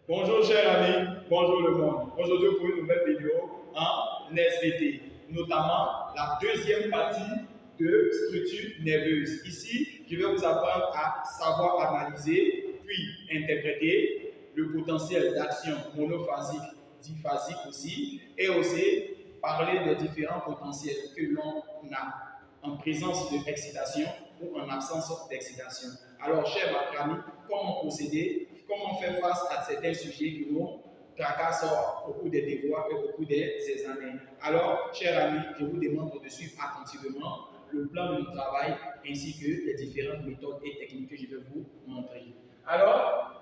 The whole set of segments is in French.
Bonjour chers amis, bonjour le monde. Aujourd'hui pour une nouvelle vidéo en SVT, notamment la deuxième partie de structure nerveuse. Ici, je vais vous apprendre à savoir analyser puis interpréter le potentiel d'action monophasique, diphasique aussi, et aussi parler des différents potentiels que l'on a en présence de l'excitation ou en absence d'excitation. Alors, chers amis, comment procéder, comment faire face à certains sujets qui nous tracassent au cours des devoirs et au cours des examens. Alors, chers amis, je vous demande de suivre attentivement le plan de travail ainsi que les différentes méthodes et techniques que je vais vous montrer. Alors,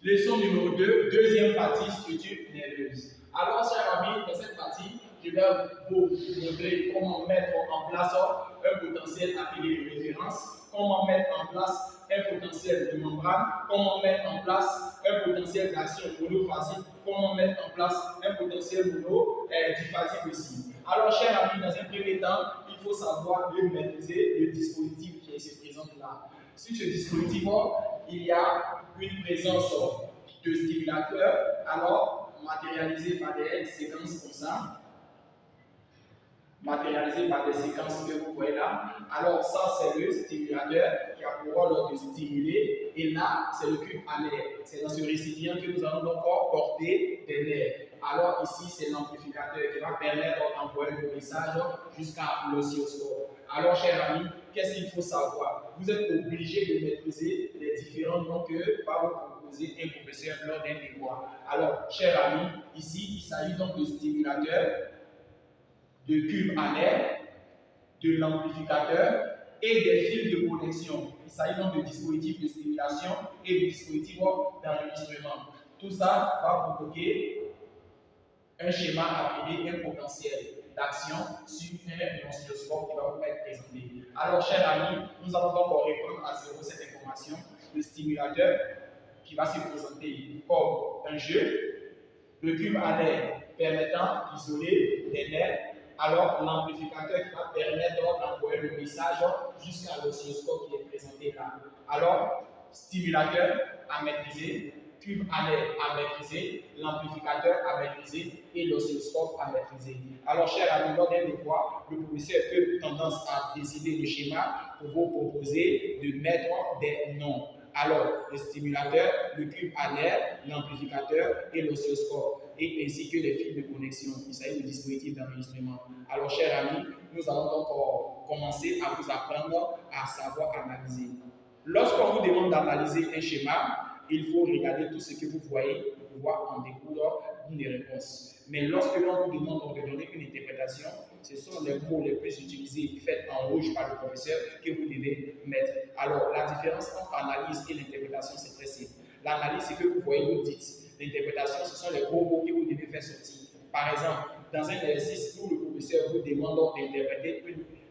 leçon numéro 2, deuxième partie, structure nerveuse. Alors, chers amis, dans cette partie, je vais vous montrer comment mettre en place un potentiel appelé de référence, comment mettre en place un potentiel de membrane, comment mettre en place un potentiel d'action monophasique, comment mettre en place un potentiel diphasique aussi. Alors, chers amis, dans un premier temps, il faut savoir maîtriser le dispositif qui se présente là. Sur ce dispositif, il y a une présence de stimulateurs, alors matérialisé par des séquences comme ça, matérialisé par des séquences que vous voyez là. Alors ça, c'est le stimulateur qui a pour rôle de stimuler, et là, c'est le cube alaire. C'est dans ce récipient que nous allons donc porter des nerfs. Alors ici, c'est l'amplificateur qui va permettre d'envoyer le message jusqu'à l'oscilloscope. Alors, chers amis, qu'est-ce qu'il faut savoir? Vous êtes obligé de maîtriser les différents noms que va vous proposer un professeur lors d'un devoir. Alors, chers amis, ici, il s'agit donc de stimulateur, de cube alaire, de l'amplificateur et des fils de connexion. Il s'agit donc de dispositifs de stimulation et de dispositifs d'enregistrement. Tout ça va provoquer un schéma appelé un potentiel d'action sur un oscilloscope qui va vous être présenté. Alors, chers amis, nous allons donc reprendre à zéro cette information. Le stimulateur qui va se présenter comme un jeu, le cube alaire permettant d'isoler les nerfs, alors l'amplificateur qui va permettre d'envoyer le message jusqu'à l'oscilloscope qui est présenté là. Alors, stimulateur à maîtriser, cube alaire à maîtriser, l'amplificateur à maîtriser et l'oscilloscope à maîtriser. Alors, chers amis, lors d'un devoir, le professeur peut tendance à décider le schéma pour vous proposer de mettre des noms. Alors, le stimulateur, le cube alaire, l'amplificateur et l'oscilloscope, et ainsi que les fils de connexion. Il s'agit de dispositifs d'enregistrement. Alors, chers amis, nous allons donc commencer à vous apprendre à savoir analyser. Lorsqu'on vous demande d'analyser un schéma, il faut regarder tout ce que vous voyez pour pouvoir en découdre une réponse. Mais lorsque l'on vous demande de donner une interprétation, ce sont les mots les plus utilisés, faits en rouge par le professeur, que vous devez mettre. Alors, la différence entre analyse et l'interprétation, c'est très simple. L'analyse, c'est que vous voyez, vous dites. L'interprétation, ce sont les gros mots que vous devez faire sortir. Par exemple, dans un exercice où le professeur vous demande d'interpréter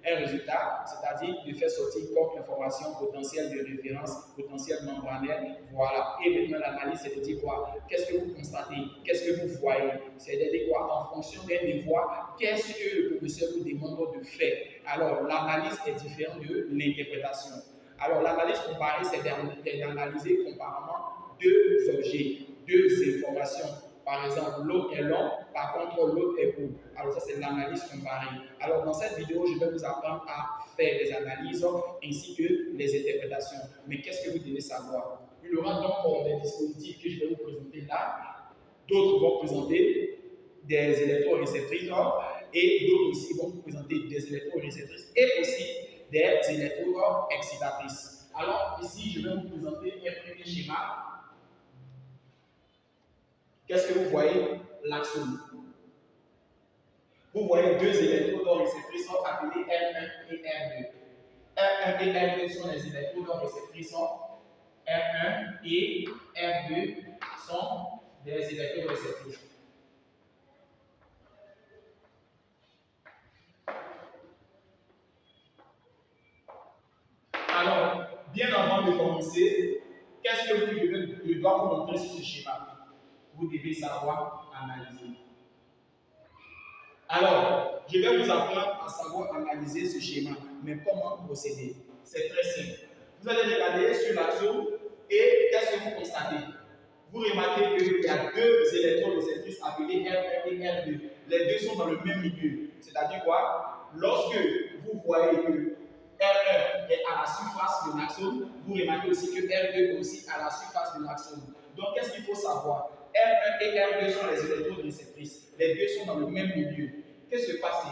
un résultat, c'est-à-dire de faire sortir comme information potentielle de référence, potentiel membranaire, voilà. Et maintenant, l'analyse, c'est de dire quoi? Qu'est-ce que vous constatez? Qu'est-ce que vous voyez? C'est de dire quoi? En fonction d'un devoir, qu'est-ce que le professeur vous demande de faire? Alors, l'analyse est différente de l'interprétation. Alors, l'analyse comparée, c'est d'analyser comparément deux objets, deux informations. Par exemple, l'autre est long, par contre, l'autre est court. Alors, ça, c'est l'analyse comparée. Alors, dans cette vidéo, je vais vous apprendre à faire des analyses ainsi que les interprétations. Mais qu'est-ce que vous devez savoir? Il y aura donc des dispositifs que je vais vous présenter là. D'autres vont présenter des électroréceptrices et d'autres aussi vont vous présenter des électroréceptrices et aussi des électroexcitatrices. Alors, ici, je vais vous présenter un premier schéma. Qu'est-ce que vous voyez? L'axone. Vous voyez deux électrodes-réceptrices appelées R1 et R2. R1 et R2 sont les électrodes-réceptrices R1 et R2 sont des électrodes-réceptrices. Alors, bien avant de commencer, qu'est-ce que je dois vous montrer sur ce schéma? Vous devez savoir analyser. Alors, je vais vous apprendre à savoir analyser ce schéma. Mais comment procéder? C'est très simple. Vous allez regarder sur l'axone et qu'est-ce que vous constatez? vous remarquez qu'il y a deux électrodes réceptrices appelées R1 et R2. Les deux sont dans le même milieu. C'est-à-dire quoi? Lorsque vous voyez que R1 est à la surface de l'axone, vous remarquez aussi que R2 est aussi à la surface de l'axone. Donc, qu'est-ce qu'il faut savoir? R1 et R2 sont les électrodes réceptrices. Les deux sont dans le même milieu. Qu'est-ce qui se passe?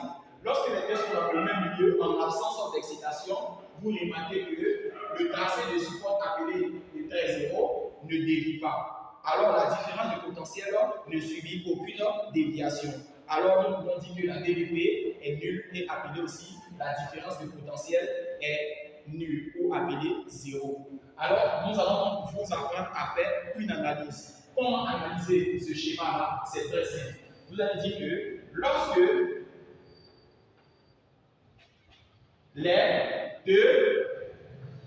Lorsque les deux sont dans le même milieu, en absence d'excitation, vous remarquez que le tracé de support appelé le trait 0 ne dévie pas. Alors, la différence de potentiel ne subit aucune déviation. Alors, nous pouvons dire que la DVP est nulle et appelée aussi la différence de potentiel est nulle ou appelée 0. Alors, nous allons donc vous apprendre à faire une analyse. Comment analyser ce schéma-là? C'est très simple. Vous allez dire que lorsque les deux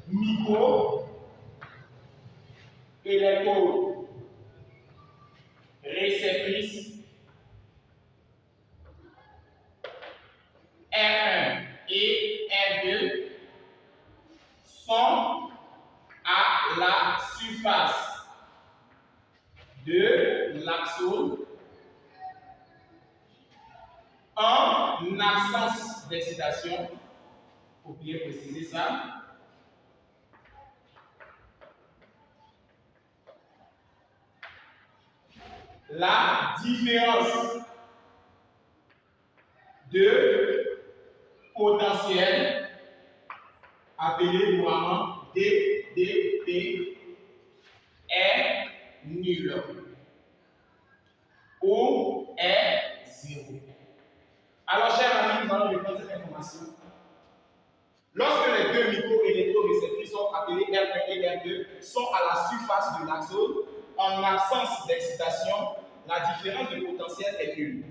micro-électrodes réceptrices R1 et R2 sont à la surface de l'axone en absence d'excitation. Il faut bien préciser ça. La différence de potentiel, appelé couramment DDP, est nul ou est 0. Alors, chers amis, nous allons reprendre cette information. Lorsque les deux micro-électroréceptrices sont appelés R1 et R2 sont à la surface de l'axone, en absence d'excitation, la différence de potentiel est nulle.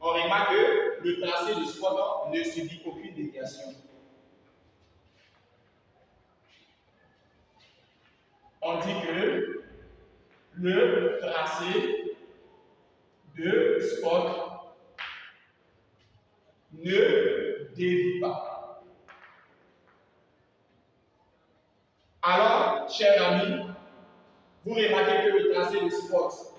On remarque que le tracé du spot ne subit aucune déviation. On dit que le tracé de spot ne dévie pas. Alors, chers amis, vous remarquez que le tracé de spot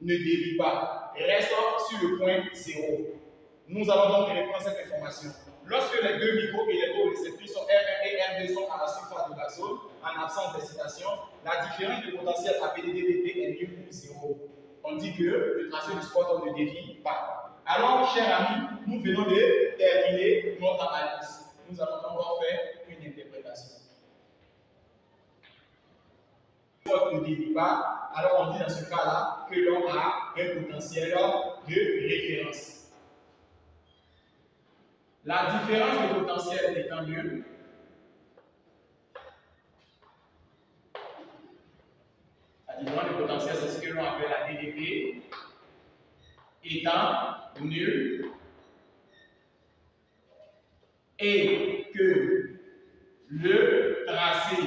ne dévie pas, reste sur le point 0. Nous allons donc reprendre cette information. Lorsque les deux micro-électroréceptrices R1 et R2 sont à la surface de l'axone, en absence d'excitation, la différence de potentiel appelée DVP est nulle ou 0. On dit que le tracé du spot ne dévie pas. Alors, chers amis, nous venons de terminer notre analyse. Nous allons encore faire une interprétation. Ne dévie pas, alors on dit dans ce cas-là que l'on a un potentiel de référence. La différence de potentiel étant nulle, la différence de potentiel, c'est ce que l'on appelle la DDP, étant nulle, et que le tracé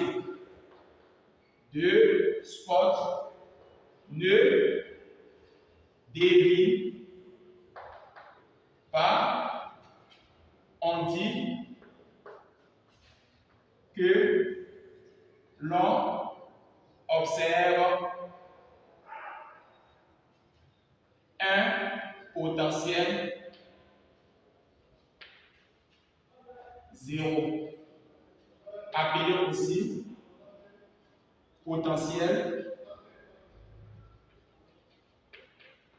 de spot ne dévie pas, on dit que l'on observe un potentiel 0, appelé aussi potentiel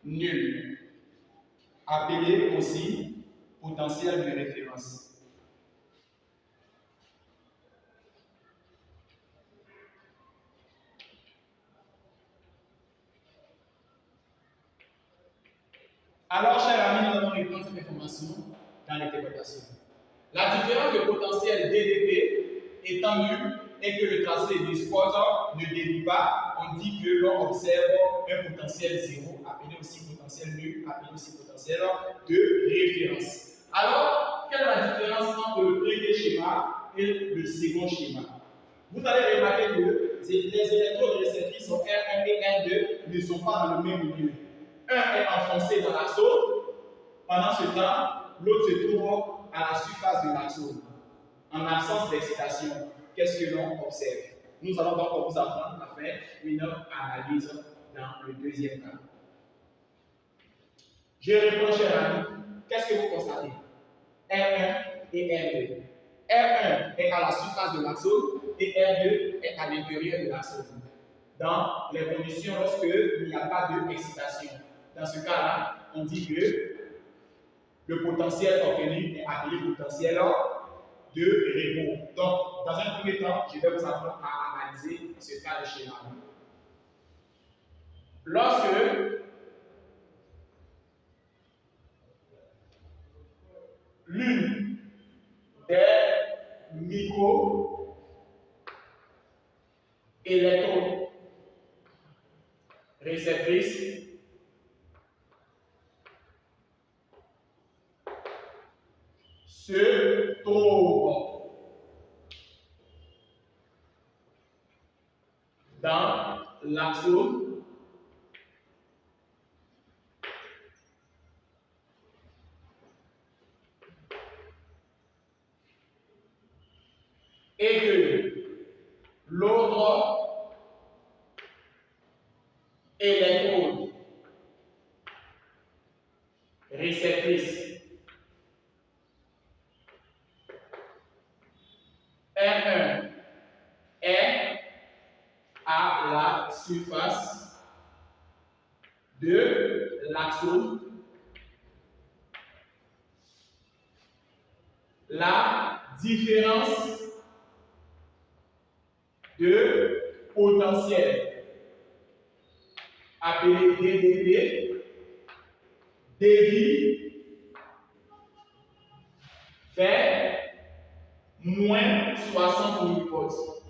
nul, appelé aussi potentiel de référence. Alors, chers amis, nous allons reprendre cette information dans l'interprétation. La différence de potentiel DDP étant nulle et que le tracé du spot ne dévie pas, on dit que l'on observe un potentiel 0, appelé aussi potentiel nul, appelé aussi potentiel de référence. Alors, quelle est la différence entre le premier schéma et le second schéma? Vous allez remarquer que les électrodes réceptrices sont R1 et R2 ne sont pas dans le même milieu. Un est enfoncé dans l'axone, pendant ce temps, l'autre se trouve à la surface de l'axone, en absence d'excitation. Qu'est-ce que l'on observe? Nous allons donc vous apprendre à faire fait une analyse dans le deuxième cas. Je réponds, cher ami, qu'est-ce que vous constatez? R1 et R2. R1 est à la surface de l'axone et R2 est à l'intérieur de l'axone. Dans les conditions lorsque il n'y a pas d'excitation. Dans ce cas-là, on dit que le potentiel obtenu est appelé potentiel de repos. Donc, dans un premier temps, je vais vous apprendre à analyser ce cas de schéma. Lorsque l'une des micro-électroréceptrices se trouve dans l'axone et que l'autre électrode réceptrice R1 est à la surface de l'axone, la différence de potentiel appelé DDP dévie vers moins 60 millivolts.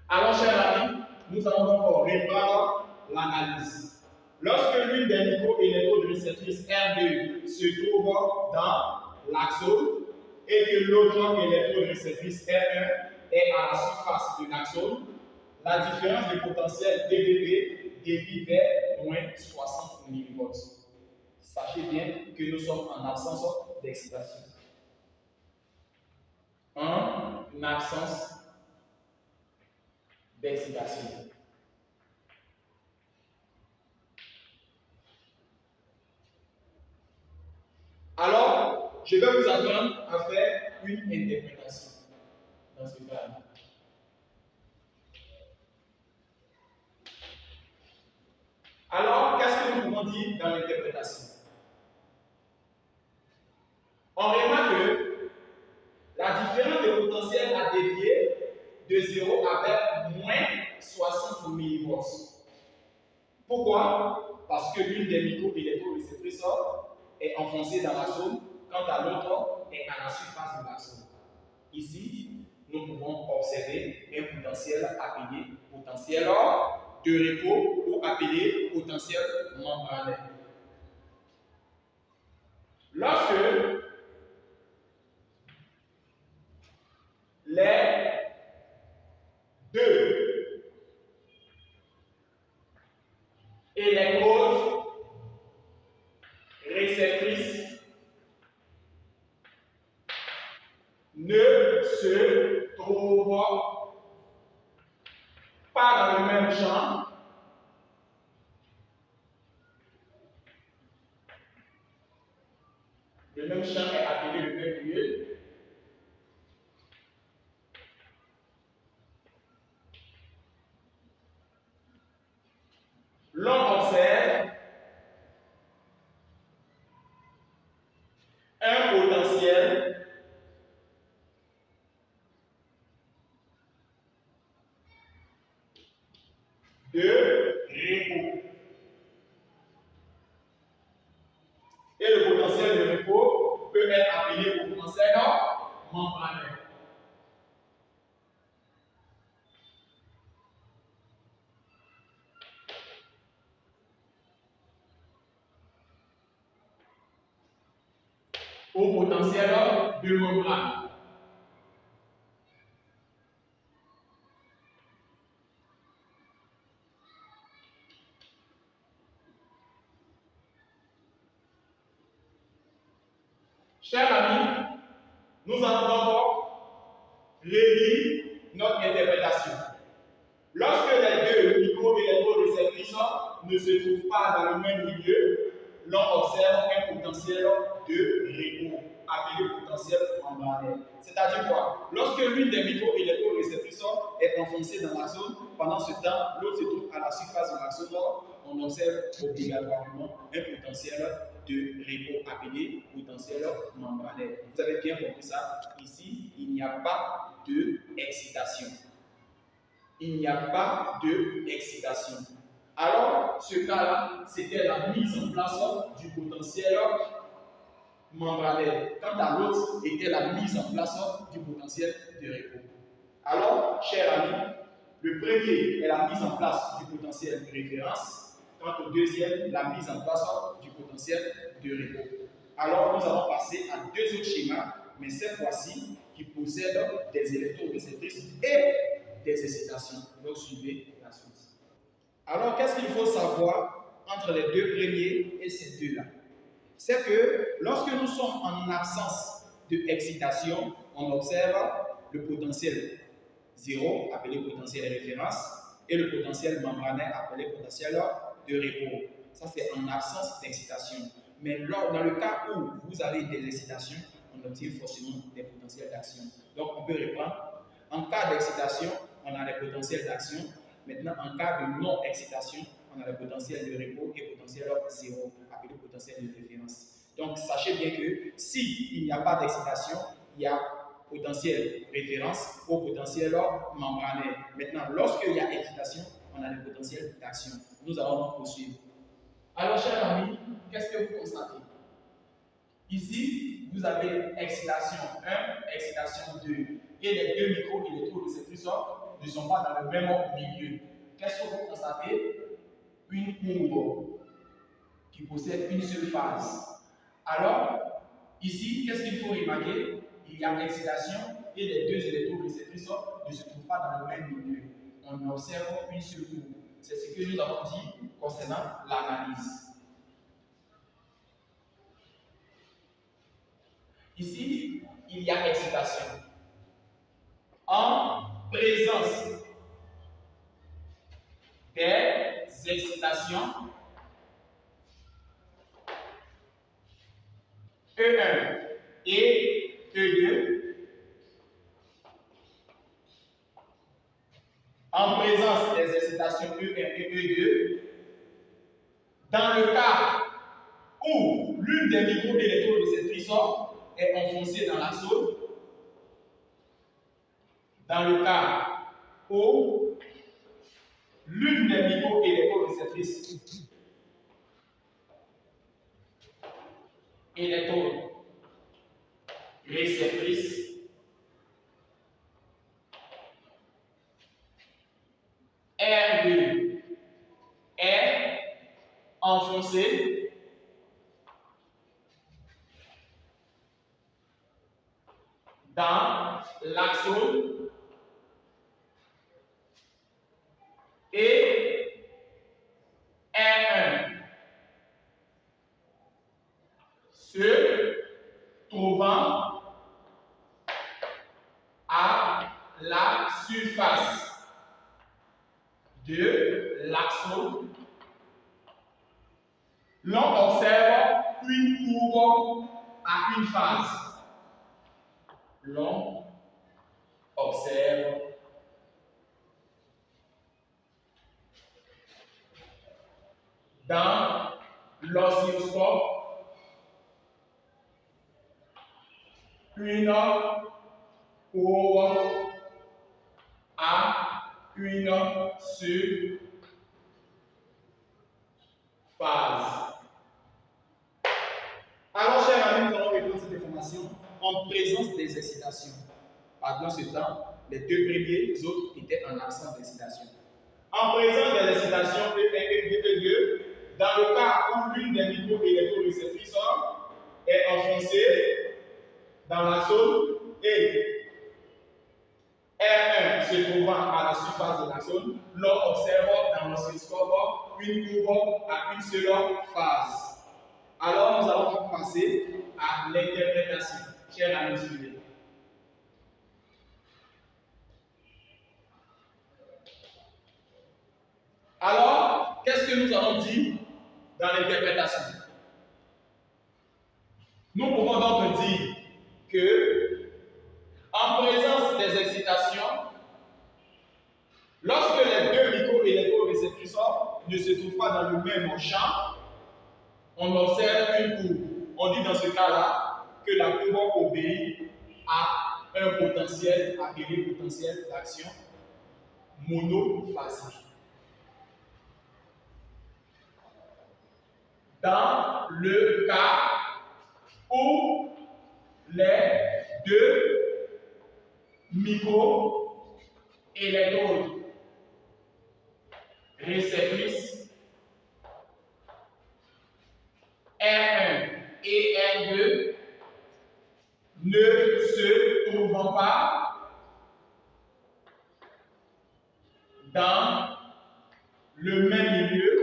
Alors, chers amis, nous allons donc reprendre l'analyse. Lorsque l'une des micro-électrodes réceptrices R2 se trouve dans l'axone et que l'autre électrode réceptrice R1 est à la surface de l'axone, la différence de potentiel DVP dévie vers moins 60 millivolts. Sachez bien que nous sommes en absence d'excitation. En absence d'excitation. Alors, je vais vous apprendre à faire une interprétation dans ce cas-là. Alors, qu'est-ce que nous pouvons dire dans l'interprétation? On remarque que la différence de potentiel a dévié de 0 avec moins 60 millivolts. Pourquoi? Parce que l'une des micro-électroréceptrices est enfoncée dans la zone, quant à l'autre est à la surface de la zone. Ici, nous pouvons observer un potentiel appelé potentiel de repos ou appelé potentiel membranaire. Lorsque les deux électrodes réceptrices ne se trouvent pas dans le même champ, le même champ est appelé le même lieu. L'on observe un potentiel de repos. Et le potentiel de repos peut être appelé au potentiel membranaire. Au potentiel de membrane. Chers amis, Nous allons donc relire notre interprétation. Lorsque les deux micro-électrorécepteurs ne se trouvent pas dans le même milieu, l'on observe un potentiel de repos, appelé potentiel membranaire. C'est-à-dire quoi? Lorsque l'une des micro-électrorécepteurs est enfoncée dans la zone, pendant ce temps, l'autre se trouve à la surface de la zone, on observe obligatoirement un potentiel de repos appelé potentiel membranaire. Vous avez bien compris ça? Ici, il n'y a pas d'excitation. Il n'y a pas d'excitation. Alors, ce cas-là, c'était la mise en place du potentiel membranaire. Quant à l'autre, était la mise en place du potentiel de repos. Alors, chers amis, le premier est la mise en place du potentiel de référence. Quant au deuxième, la mise en place du potentiel de repos. Alors, nous allons passer à deux autres schémas, mais cette fois-ci, qui possèdent des électroréceptrices et des excitations. Donc, suivez la suite. Alors, qu'est-ce qu'il faut savoir entre les deux premiers et ces deux-là? C'est que lorsque nous sommes en absence d'excitation, on observe le potentiel 0, appelé potentiel de référence, et le potentiel membranaire, appelé potentiel de repos. Ça, c'est en absence d'excitation. Mais dans le cas où vous avez des excitations, on obtient forcément des potentiels d'action. Donc, on peut reprendre. En cas d'excitation, on a les potentiels d'action. Maintenant, en cas de non-excitation, on a le potentiel de repos et potentiel 0, appelé potentiel de référence. Donc, sachez bien que s'il n'y a pas d'excitation, il y a potentiel référence au potentiel membranaire. Maintenant, lorsqu'il y a excitation, on a le potentiel d'action. Nous allons poursuivre. Alors, chers amis, qu'est-ce que vous constatez? Ici, vous avez excitation 1, excitation 2. Et les deux micro-électrorécepteurs ne sont pas dans le même milieu. Qu'est-ce que vous constatez? Une courbe qui possède une seule phase. Alors, ici, qu'est-ce qu'il faut remarquer? Il y a excitation et les deux électrorécepteurs ne se trouvent pas dans le même milieu. On observe une seule courbe. C'est ce que nous avons dit concernant l'analyse. Ici, il y a excitation. En présence des excitations E1 et E2, en présence des excitations E1 et E2, dans le cas où l'une des micro-électroréceptrices est enfoncée dans la zone, dans le cas où l'une des micro-électroréceptrices R2 est enfoncée dans l'axone et R1 se trouvant à la surface de l'axone, l'on observe une courbe à une phase. L'on observe dans l'oscilloscope une courbe à une seule phase. Alors, chers amis, nous allons répondre cette information en présence des excitations. Pendant ce temps, les deux premiers autres étaient en absence d'excitation. En présence des excitations E1 et E2, dans le cas où l'une des micro-électroréceptrices est enfoncée dans la zone et R1 se trouvant à la surface de la zone, l'on observe dans l'oscilloscope une courbe à une seule phase. Alors, nous allons passer à l'interprétation. Chers amis, suivez. que nous allons dire dans l'interprétation? Nous pouvons donc dire que, en présence des excitations, lorsque les deux micro-électrorécepteurs ne se trouvent pas dans le même champ, on observe une courbe. On dit dans ce cas-là que la courbe obéit à un potentiel appelé potentiel d'action monophasique. Dans le cas où les deux micro-électrodes réceptrices R1 et R2 ne se trouvent pas dans le même milieu,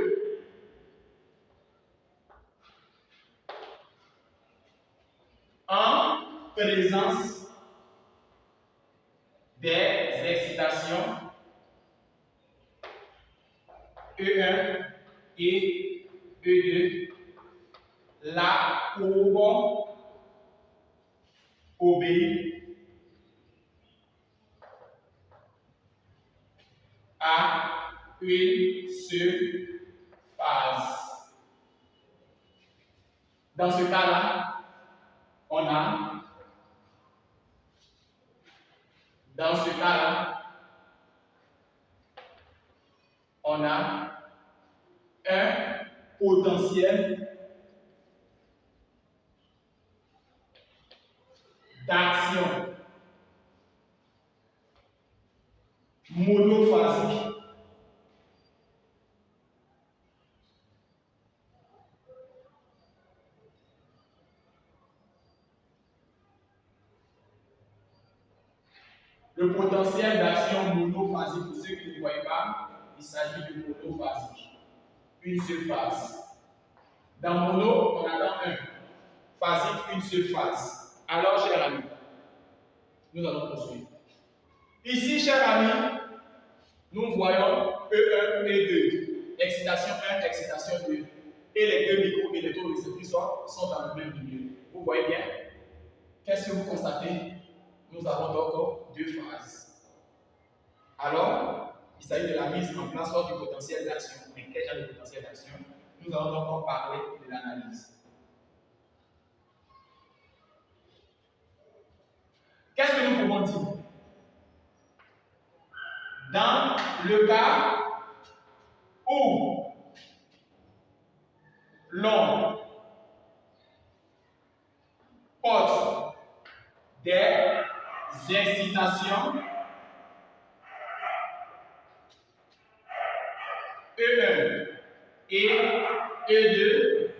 en présence des excitations E1 et E2, la courbe obéit à une seule phase. Dans ce cas-là, on a un potentiel d'action monophasique. Le potentiel d'action monophasique, pour ceux qui ne voient pas, il s'agit de monophasique. Une seule phase. Dans mono, on attend un. Phasique, une seule phase. Alors, chers amis, nous allons poursuivre. Ici, chers amis, nous voyons E1 et 2. Excitation 1, excitation 2. Et les deux micro-électrorécepteurs sont dans le même milieu. Vous voyez bien? Qu'est-ce que vous constatez? Nous avons donc deux phases. Alors, il s'agit de la mise en place du potentiel d'action. Mais quel genre de potentiel d'action? Nous allons donc parler de l'analyse. Qu'est-ce que nous pouvons dire? Dans le cas où l'on porte des incitations E1 et E2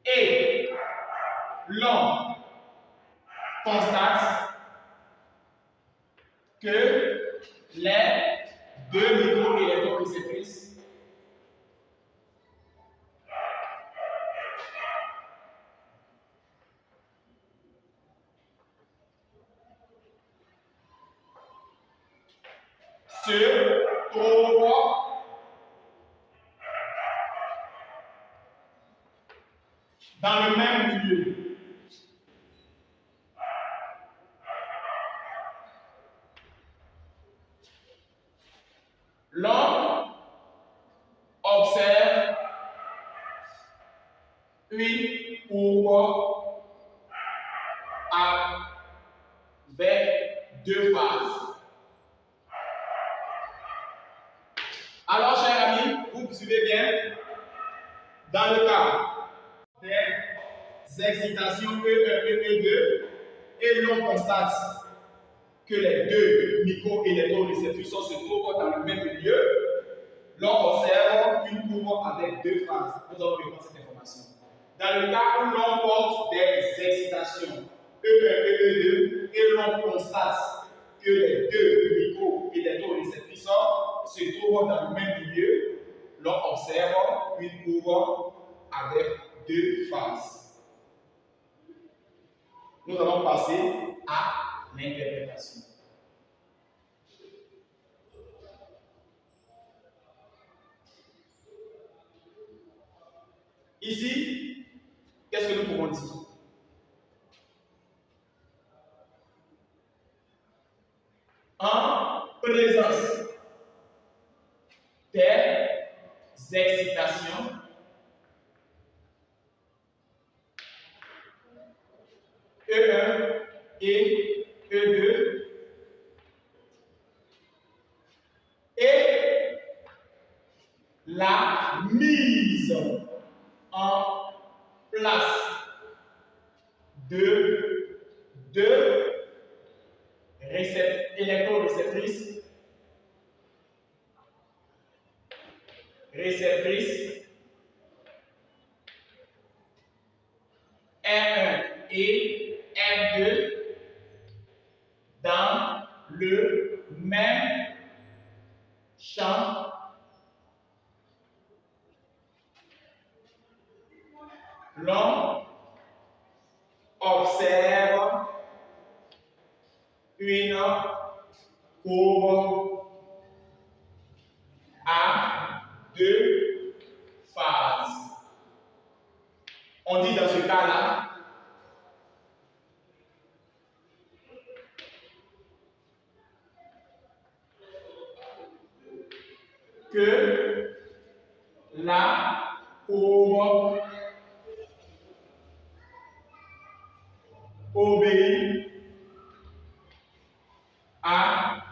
et l'on constate que les deux micro-électroréceptrices se trouvent dans le même milieu. L'on observe une courbe avec deux phases. Alors, chers amis, vous me suivez bien? Dans le cas des excitations E1 et E2, et l'on constate que les deux micro-électrorécepteurs se trouvent dans le même milieu, l'on observe une courbe avec deux phases. Nous allons reprendre cette information. Dans le cas où l'on porte des excitations E1 et E2, et l'on constate que les deux micro-électrorécepteurs se trouvent dans le même milieu, l'on observe une courbe avec deux phases. Nous allons passer à l'interprétation. Ici, qu'est-ce que nous pouvons dire? En présence des excitations E1 et E2 et la mise en place de deux électroréceptrices R1 et R2 dans le même champ l'on observe une courbe à deux phases. On dit dans ce cas-là que la courbe obéit à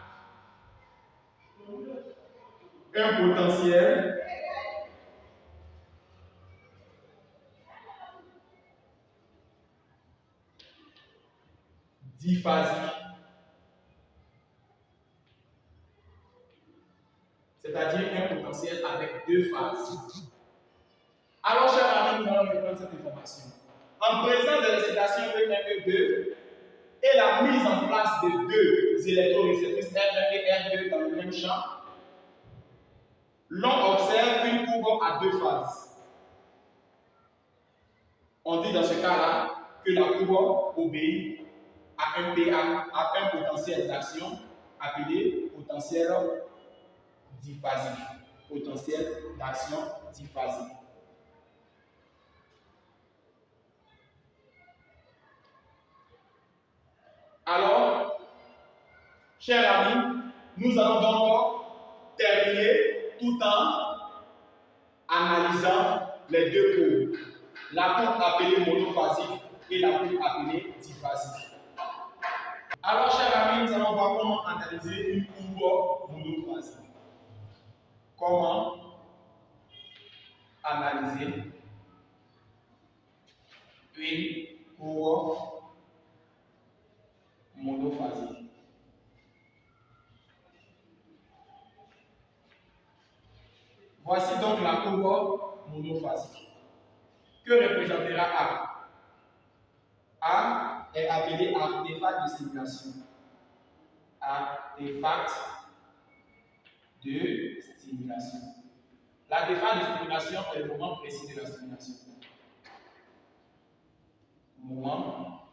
un potentiel diphasique, c'est-à-dire un potentiel avec deux phases. Alors, chers amis, nous allons reprendre cette information. En présence de l'excitation E1 E2 et la mise en place de deux électroréceptrices R1 et R2 dans le même champ, l'on observe une courbe à deux phases. On dit dans ce cas-là que la courbe obéit à un potentiel d'action appelé potentiel diphasique. Potentiel d'action diphasique. Alors, chers amis, nous allons donc terminer tout en analysant les deux courbes. La courbe appelée monophasique et la courbe appelée diphasique. Alors, chers amis, nous allons voir comment analyser une courbe monophasique. Comment analyser une courbe monophasique. Voici donc la courbe monophasique. Que représentera A? A est appelé artefact de stimulation. Artefact de stimulation. L'artefact de stimulation est le moment précis de la stimulation. Moment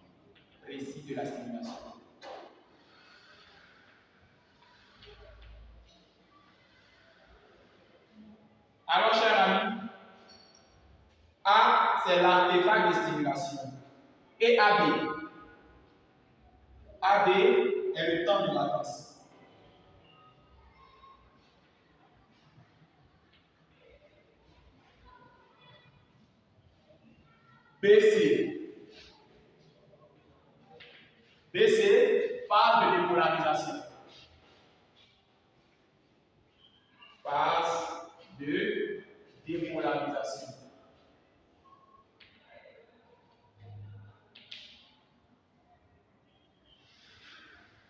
précis de la stimulation. Alors, chers amis, A, c'est l'artefact de stimulation. Et AB. AB est le temps de latence. BC. BC, phase de dépolarisation. Phase de dépolarisation.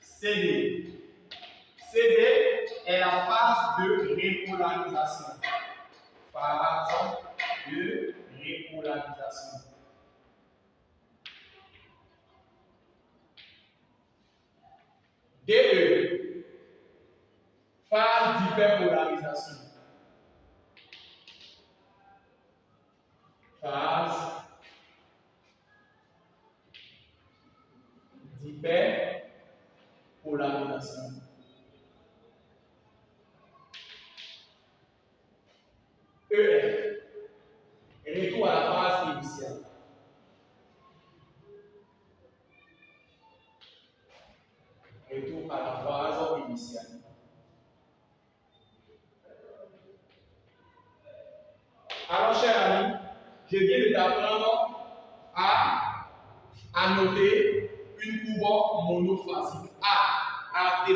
CD. CD est la phase de repolarisation. Phase de repolarisation. DE, phase d'hyperpolarisation. Phase d'hyperpolarisation. EF, retour à la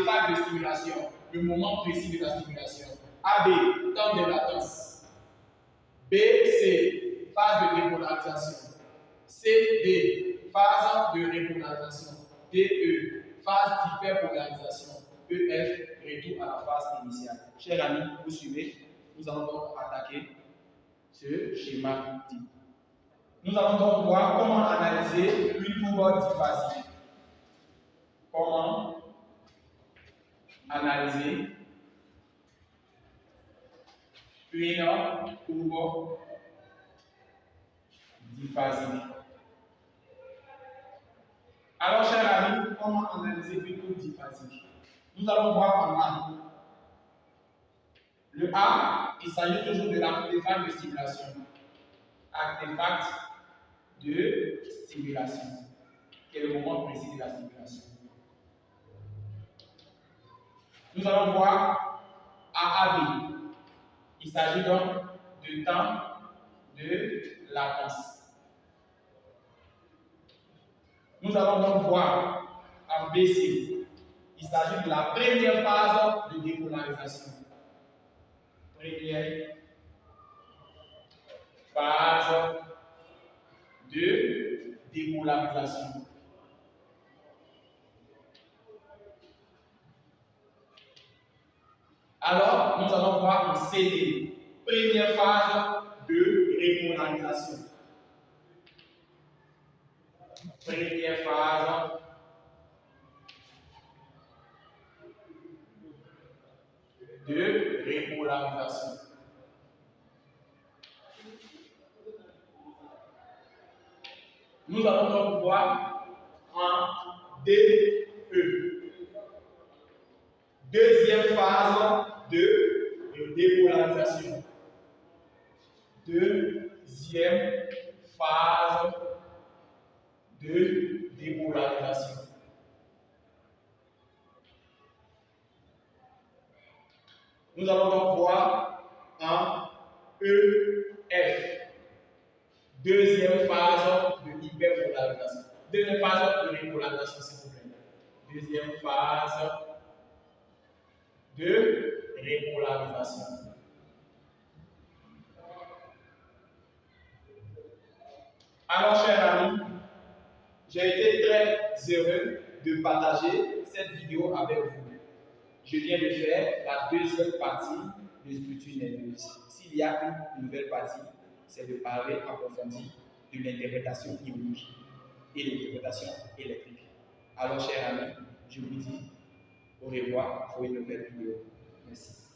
artefact de stimulation, le moment précis de la stimulation. AB, temps de latence. BC, phase de dépolarisation. CD, phase de repolarisation. DE, phase d'hyperpolarisation. EF, retour à la phase initiale. Chers amis, vous suivez, nous allons donc attaquer ce schéma type. Nous allons donc voir comment analyser une courbe diphasique. Comment analyser une courbe diphasique. Alors, chers amis, comment analyser une courbe diphasique? Nous allons voir en A. Le A, il s'agit toujours de l'artefact de stimulation. Artefact de stimulation. Quel est le moment précis de la stimulation? Nous allons voir AAB. Il s'agit donc de temps de latence. Nous allons donc voir en BC. Il s'agit de la première phase de dépolarisation. Première phase de dépolarisation. Alors, nous allons voir en CD, première phase de repolarisation. Première phase de repolarisation. Nous allons donc voir en DE. Deuxième phase de dépolarisation. Deuxième phase de dépolarisation. Nous allons donc voir en EF. Deuxième phase de hyperpolarisation. Deuxième phase de repolarisation, s'il vous plaît. Deuxième phase de repolarisation. Alors, chers amis, j'ai été très heureux de partager cette vidéo avec vous. Je viens de faire la deuxième partie de structure nerveuse. S'il y a une nouvelle partie, c'est de parler approfondi de l'interprétation ionique et l'interprétation électrique. Alors, chers amis, je vous dis au revoir pour une nouvelle vidéo. Merci.